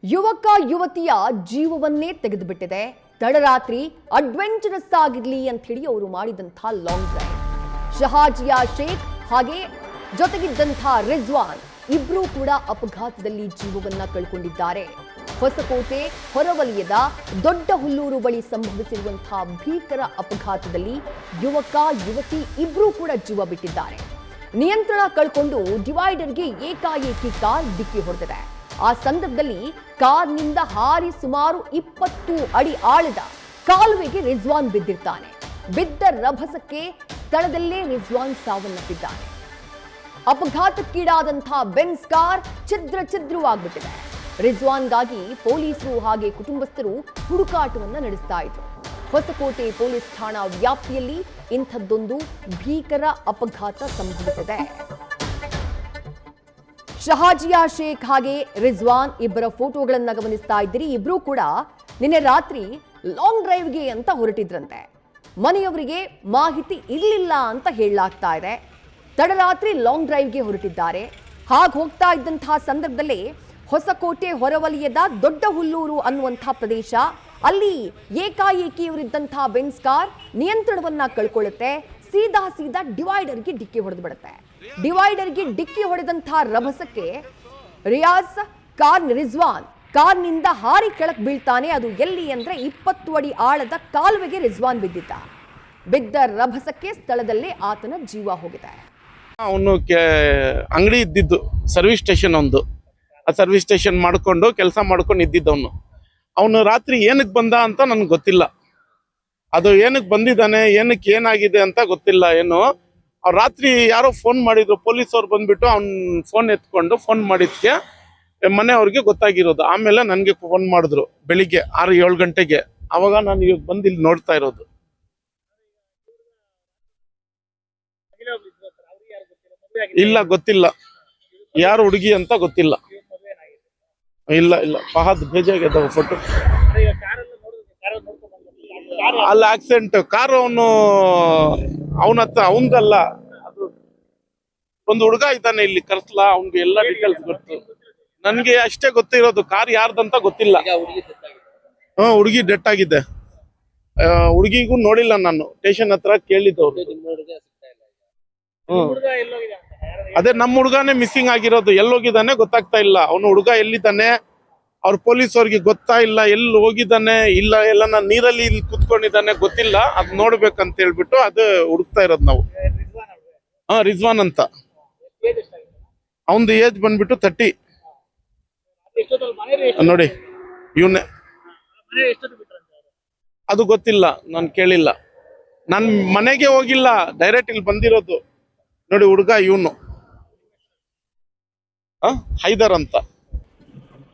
ಯುವಕ ಯುವತಿಯ ಜೀವವನ್ನೇ ತೆಗೆದುಬಿಟ್ಟಿದೆ. ತಡರಾತ್ರಿ ಅಡ್ವೆಂಚರಸ್ ಆಗಿರ್ಲಿ ಅಂತ ಹೇಳಿ ಅವರು ಮಾಡಿದಂಥ ಲಾಂಗ್ ಡ್ರೈವ್. ಶಹಾಜಿಯಾ ಶೇಖ್ ಹಾಗೆ ಜೊತೆಗಿದ್ದಂಥ ರಿಜ್ವಾನ್ ಇಬ್ರು ಕೂಡ ಅಪಘಾತದಲ್ಲಿ ಜೀವವನ್ನ ಕಳ್ಕೊಂಡಿದ್ದಾರೆ. ಹೊಸಕೋಟೆ ಹೊರವಲಯದ ದೊಡ್ಡ ಹುಲ್ಲೂರು ಬಳಿ ಸಂಭವಿಸಿರುವಂತಹ ಭೀಕರ ಅಪಘಾತದಲ್ಲಿ ಯುವಕ ಯುವತಿ ಇಬ್ರು ಕೂಡ ಜೀವ ಬಿಟ್ಟಿದ್ದಾರೆ. ನಿಯಂತ್ರಣ ಕಳ್ಕೊಂಡು ಡಿವೈಡರ್ಗೆ ಏಕಾಏಕಿ ಕಾರ್ ಡಿಕ್ಕಿ ಹೊಡೆದಿದೆ. ಆ ಸಂದರ್ಭದಲ್ಲಿ ಕಾರ್ನಿಂದ ಹಾರಿ ಸುಮಾರು 20 ಅಡಿ ಆಳದ ಕಾಲುವೆಗೆ ರಿಜ್ವಾನ್ ಬಿದ್ದಿರ್ತಾನೆ. ಬಿದ್ದ ರಭಸಕ್ಕೆ ಸ್ಥಳದಲ್ಲೇ ರಿಜ್ವಾನ್ ಸಾವನ್ನಪ್ಪಿದ್ದಾನೆ. ಅಪಘಾತಕ್ಕೀಡಾದಂತಹ ಬೆನ್ಸ್ ಕಾರ್ ಛಿದ್ರವಾಗ್ಬಿಟ್ಟಿದೆ. ರಿಜ್ವಾನ್ಗಾಗಿ ಪೊಲೀಸರು ಹಾಗೆ ಕುಟುಂಬಸ್ಥರು ಹುಡುಕಾಟವನ್ನ ನಡೆಸ್ತಾ ಇದ್ರು. ಹೊಸಕೋಟೆ ಪೊಲೀಸ್ ಠಾಣಾ ವ್ಯಾಪ್ತಿಯಲ್ಲಿ ಇಂಥದ್ದೊಂದು ಭೀಕರ ಅಪಘಾತ ಸಂಭವಿಸಿದೆ. ಶಹಾಜಿಯಾ ಶೇಖ್ ಹಾಗೆ ರಿಜ್ವಾನ್ ಇಬ್ಬರ ಫೋಟೋಗಳನ್ನ ಗಮನಿಸ್ತಾ ಇದ್ದೀರಿ. ಇಬ್ರು ಕೂಡ ನಿನ್ನೆ ರಾತ್ರಿ ಲಾಂಗ್ ಡ್ರೈವ್ಗೆ ಅಂತ ಹೊರಟಿದ್ರಂತೆ. ಮನೆಯವರಿಗೆ ಮಾಹಿತಿ ಇರಲಿಲ್ಲ ಅಂತ ಹೇಳಲಾಗ್ತಾ ಇದೆ. ತಡರಾತ್ರಿ ಲಾಂಗ್ ಡ್ರೈವ್ಗೆ ಹೊರಟಿದ್ದಾರೆ. ಹಾಗೆ ಹೋಗ್ತಾ ಇದ್ದಂತಹ ಸಂದರ್ಭದಲ್ಲಿ ಹೊಸಕೋಟೆ ಹೊರವಲಯದ ದೊಡ್ಡ ಹುಲ್ಲೂರು ಅನ್ನುವಂಥ ಪ್ರದೇಶ, ಅಲ್ಲಿ ಏಕಾಏಕಿ ಇವರಿದ್ದಂತಹ ಬೆನ್ಸ್ ಕಾರ್ ನಿಯಂತ್ರಣವನ್ನ ಕಳ್ಕೊಳ್ಳುತ್ತೆ. ಸೀದಾ ಡಿವೈಡರ್ಗೆ ಡಿಕ್ಕಿ ಹೊಡೆದು ಬಿಡುತ್ತೆ. ಡಿವೈಡರ್ಗೆ ಡಿಕ್ಕಿ ಹೊಡೆದಂತಹ ರಭಸಕ್ಕೆ ರಿಜ್ವಾನ್ ಕಾರ್ನಿಂದ ಹಾರಿ ಕೆಳಕ್ ಬೀಳ್ತಾನೆ. ಅದು ಎಲ್ಲಿ ಅಂದ್ರೆ 20 ಅಡಿ ಆಳದ ಕಾಲುವೆಗೆ ರಿಜ್ವಾನ್ ಬಿದ್ದ ರಭಸಕ್ಕೆ ಸ್ಥಳದಲ್ಲೇ ಆತನ ಜೀವ ಹೋಗಿದೆ. ಅವನು ಅಂಗಡಿ ಇದ್ದಿದ್ದು ಸರ್ವಿಸ್ ಸ್ಟೇಷನ್, ಒಂದು ಆ ಸರ್ವಿಸ್ ಸ್ಟೇಷನ್ ಮಾಡ್ಕೊಂಡು ಕೆಲಸ ಮಾಡ್ಕೊಂಡು ಇದ್ದಿದ್ದವನು. ಅವನು ರಾತ್ರಿ ಏನಕ್ಕೆ ಬಂದ ಅಂತ ನನ್ಗೆ ಗೊತ್ತಿಲ್ಲ. ಅದು ಏನಕ್ಕೆ ಬಂದಿದ್ದಾನೆ, ಏನಕ್ಕೆ ಏನಾಗಿದೆ ಅಂತ ಗೊತ್ತಿಲ್ಲ. ಏನು ಅವ್ರು ರಾತ್ರಿ ಯಾರೋ ಫೋನ್ ಮಾಡಿದ್ರು, ಪೊಲೀಸವ್ರು ಬಂದ್ಬಿಟ್ಟು ಅವ್ನ ಫೋನ್ ಎತ್ಕೊಂಡು ಫೋನ್ ಮಾಡಿದ್ಕೆ ಮನೆಯವ್ರಿಗೆ ಗೊತ್ತಾಗಿರೋದು. ಆಮೇಲೆ ನನಗೆ ಫೋನ್ ಮಾಡಿದ್ರು ಬೆಳಿಗ್ಗೆ 6-7 ಗಂಟೆಗೆ. ಅವಾಗ ನಾನು ಇವಾಗ ಬಂದು ಇಲ್ಲಿ ನೋಡ್ತಾ ಇರೋದು. ಇಲ್ಲ, ಗೊತ್ತಿಲ್ಲ ಯಾರು ಹುಡುಗಿ ಅಂತ ಗೊತ್ತಿಲ್ಲ. ಇಲ್ಲ ಫಹದ್ ಬೇಜಾಗ್ಯದ ಫೋಟೋ. ಅಲ್ಲ ಆಕ್ಸಿಡೆಂಟ್ ಕಾರ್ ಅವನದಲ್ಲ, ಅದು ಒಂದು ಹುಡುಗ ಇದ್ದಾನೆ ಇಲ್ಲಿ ಕರ್ಸ್ಲಾ, ಅವ್ನಿಗೆ ಎಲ್ಲ ಡೀಟೇಲ್ಸ್ ಗೊತ್ತು. ನನ್ಗೆ ಅಷ್ಟೇ ಗೊತ್ತಿರೋದು, ಕಾರ್ ಯಾರ್ದಂತ ಗೊತ್ತಿಲ್ಲ. ಹುಡುಗಿ ಡೆತ್ ಆಗಿದೆ. ಹುಡುಗಿಗೂ ನೋಡಿಲ್ಲ ನಾನು, ಸ್ಟೇಷನ್ ಹತ್ರ ಕೇಳಿದ್ದವ್ರು. ಅದೇ ನಮ್ಮ ಹುಡುಗನೇ ಮಿಸ್ಸಿಂಗ್ ಆಗಿರೋದು. ಎಲ್ಲೋಗಿದ್ದಾನೆ ಗೊತ್ತಾಗ್ತಾ ಇಲ್ಲ. ಅವನು ಹುಡುಗ ಎಲ್ಲಿದ್ದಾನೆ, ಅವ್ರ ಪೊಲೀಸವ್ರಿಗೆ ಗೊತ್ತಾ ಇಲ್ಲ ಎಲ್ಲಿ ಹೋಗಿದ್ದಾನೆ. ಇಲ್ಲ ಎಲ್ಲ ನೀರಲ್ಲಿ ಇಲ್ಲಿ ಕುತ್ಕೊಂಡಿದ್ದಾನೆ, ಗೊತ್ತಿಲ್ಲ. ಅದ್ ನೋಡ್ಬೇಕಂತ ಹೇಳ್ಬಿಟ್ಟು ಅದು ಹುಡುಕ್ತಾ ಇರೋದು ನಾವು. ರಿಜ್ವಾನ್ ಅಂತ. ಅವನದು ಏಜ್ ಬಂದ್ಬಿಟ್ಟು 30 ನೋಡಿ. ಇವನೇ ಅದು ಗೊತ್ತಿಲ್ಲ, ನಾನು ಕೇಳಿಲ್ಲ. ನನ್ ಮನೆಗೆ ಹೋಗಿಲ್ಲ, ಡೈರೆಕ್ಟ್ ಇಲ್ಲಿ ಬಂದಿರೋದು ನೋಡಿ. ಹುಡುಗ ಇವನು ಹೈದರ್ ಅಂತ.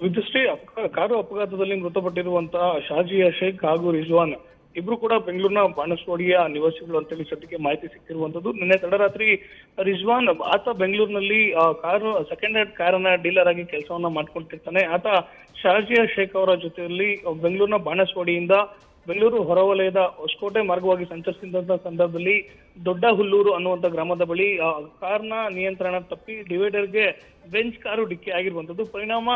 ವಿದ್ಯುಶ್ರೀ, ಕಾರು ಅಪಘಾತದಲ್ಲಿ ಮೃತಪಟ್ಟಿರುವಂತಹ ಶಾಜಿಯಾ ಶೇಖ್ ಹಾಗೂ ರಿಜ್ವಾನ್ ಇಬ್ರು ಕೂಡ ಬೆಂಗಳೂರಿನ ಬಾಣಸ್ವಾಡಿಯ ನಿವಾಸಿಗಳು ಅಂತೇಳಿ ಸದ್ಯಕ್ಕೆ ಮಾಹಿತಿ ಸಿಕ್ಕಿರುವಂತದ್ದು. ನಿನ್ನೆ ತಡರಾತ್ರಿ ರಿಜ್ವಾನ್ ಆತ ಬೆಂಗಳೂರಿನಲ್ಲಿ ಕಾರು ಸೆಕೆಂಡ್ ಹ್ಯಾಂಡ್ ಕಾರನ್ನ ಡೀಲರ್ ಆಗಿ ಕೆಲಸವನ್ನ ಮಾಡ್ಕೊಳ್ತಿರ್ತಾನೆ. ಆತ ಶಾಜಿಯಾ ಶೇಖ್ ಅವರ ಜೊತೆಯಲ್ಲಿ ಬೆಂಗಳೂರಿನ ಬಾಣಸ್ವಾಡಿಯಿಂದ ಬೆಂಗಳೂರು ಹೊರವಲಯದ ಹೊಸಕೋಟೆ ಮಾರ್ಗವಾಗಿ ಸಂಚರಿಸಿದಂತಹ ಸಂದರ್ಭದಲ್ಲಿ ದೊಡ್ಡ ಹುಲ್ಲೂರು ಅನ್ನುವಂಥ ಗ್ರಾಮದ ಬಳಿ ಕಾರ್ನ ನಿಯಂತ್ರಣ ತಪ್ಪಿ ಡಿವೈಡರ್ಗೆ ಬೆಂಚ್ ಕಾರು ಡಿಕ್ಕಿ ಆಗಿರುವಂತದ್ದು. ಪರಿಣಾಮ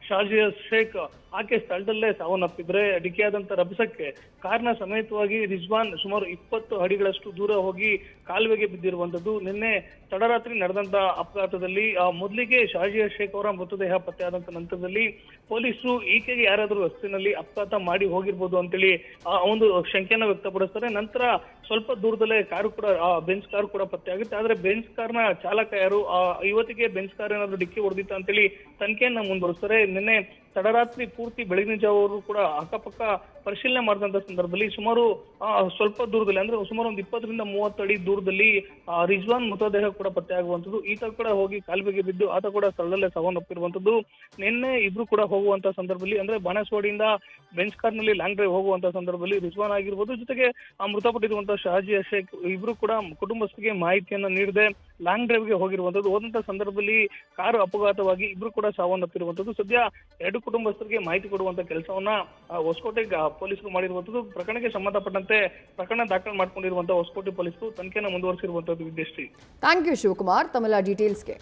ಶಾಜಿಯಾ ಶೇಖ್ ಆಕೆ ಸ್ಥಳದಲ್ಲೇ ಸಾವನ್ನಪ್ಪಿದ್ರೆ, ಡಿಕ್ಕಿಯಾದಂತ ರಭಸಕ್ಕೆ ಕಾರ್ನ ಸಮೇತವಾಗಿ ರಿಜ್ವಾನ್ ಸುಮಾರು 20 ಅಡಿಗಳಷ್ಟು ದೂರ ಹೋಗಿ ಕಾಲುವೆಗೆ ಬಿದ್ದಿರುವಂತದ್ದು. ನಿನ್ನೆ ತಡರಾತ್ರಿ ನಡೆದಂತ ಅಪಘಾತದಲ್ಲಿ ಮೊದಲಿಗೆ ಶಾಜಿಯಾ ಶೇಖ್ ಅವರ ಮೃತದೇಹ ಪತ್ತೆಯಾದಂತ ನಂತರದಲ್ಲಿ ಪೊಲೀಸರು ಈಕೆಗೆ ಯಾರಾದ್ರೂ ರಸ್ತೆಯಲ್ಲಿ ಅಪಘಾತ ಮಾಡಿ ಹೋಗಿರ್ಬೋದು ಅಂತೇಳಿ ಒಂದು ಶಂಕೆಯನ್ನ ವ್ಯಕ್ತಪಡಿಸ್ತಾರೆ. ನಂತರ ಸ್ವಲ್ಪ ದೂರದಲ್ಲೇ ಕಾರು ಕೂಡ ಬೆಂಚ್ ಕಾರ್ ಕೂಡ ಪತ್ತೆ ಆಗುತ್ತೆ. ಆದ್ರೆ ಬೆಂಚ್ ಕಾರ್ನ ಚಾಲಕ ಯಾರು, ಇವತ್ತಿಗೆ ಬೆಂಚ್ ಕಾರ್ ಏನಾದ್ರು ಡಿಕ್ಕಿ ಹೊಡೆದಿತ್ತ ಅಂತೇಳಿ ತನಿಖೆಯನ್ನ ಮುಂದುವರಿಸ್ತಾರೆ. ನಿನ್ನೆ ತಡರಾತ್ರಿ ಪೂರ್ತಿ ಬೆಳಗಿನ ಜಾವವರು ಕೂಡ ಅಕ್ಕಪಕ್ಕ ಪರಿಶೀಲನೆ ಮಾಡಿದಂತ ಸಂದರ್ಭದಲ್ಲಿ ಸುಮಾರು ಸ್ವಲ್ಪ ದೂರದಲ್ಲಿ, ಅಂದ್ರೆ ಸುಮಾರು ಒಂದು 20-30 ಅಡಿ ದೂರದಲ್ಲಿ ರಿಜ್ವಾನ್ ಮೃತದೇಹ ಕೂಡ ಪತ್ತೆ ಆಗುವಂತದ್ದು. ಈತ ಕೂಡ ಹೋಗಿ ಕಾಲುವೆಗೆ ಬಿದ್ದು ಆತ ಕೂಡ ಸ್ಥಳದಲ್ಲೇ ಸಾವನ್ನಪ್ಪಿರುವಂತದ್ದು. ನಿನ್ನೆ ಇಬ್ರು ಕೂಡ ಹೋಗುವಂತ ಸಂದರ್ಭದಲ್ಲಿ, ಅಂದ್ರೆ ಬಾಣಸ್ವಾಡಿಯಿಂದ ಬೆಂಚ್ ಕಾರ್ ನಲ್ಲಿ ಲಾಂಗ್ ಡ್ರೈವ್ ಹೋಗುವಂತ ಸಂದರ್ಭದಲ್ಲಿ ರಿಜ್ವಾನ್ ಆಗಿರ್ಬೋದು, ಜೊತೆಗೆ ಮೃತಪಟ್ಟಿರುವಂತಹ ಶಾಜಿಯಾ ಶೇಖ್ ಇಬ್ರು ಕೂಡ ಕುಟುಂಬಸ್ಥರಿಗೆ ಮಾಹಿತಿಯನ್ನ ನೀಡದೆ ಲಾಂಗ್ ಡ್ರೈವ್ ಗೆ ಹೋಗಿರುವಂತದ್ದು. ಹೋದಂತ ಸಂದರ್ಭದಲ್ಲಿ ಕಾರು ಅಪಘಾತವಾಗಿ ಇಬ್ರು ಕೂಡ ಸಾವನ್ನಪ್ಪಿರುವಂತದ್ದು. ಸದ್ಯ ಎರಡು ಕುಟುಂಬಸ್ಥರಿಗೆ ಮಾಹಿತಿ ಕೊಡುವಂತ ಕೆಲಸವನ್ನ ಹೊಸಕೋಟೆ ಪೊಲೀಸರು ಮಾಡಿರುವಂತದ್ದು. ಪ್ರಕರಣಕ್ಕೆ ಸಂಬಂಧಪಟ್ಟಂತೆ ಪ್ರಕರಣ ದಾಖಲು ಮಾಡಿಕೊಂಡಿರುವಂತಹ ಹೊಸಕೋಟೆ ಪೊಲೀಸರು ತನಿಖೆಯನ್ನು ಮುಂದುವರಿಸಿರುವಂತದ್ದು. ವಿದ್ಯಶ್ರೀ, ಥ್ಯಾಂಕ್ ಯು ಶಿವಕುಮಾರ್ ತಮ್ಮೆಲ್ಲ ಡೀಟೇಲ್ಸ್ಗೆ.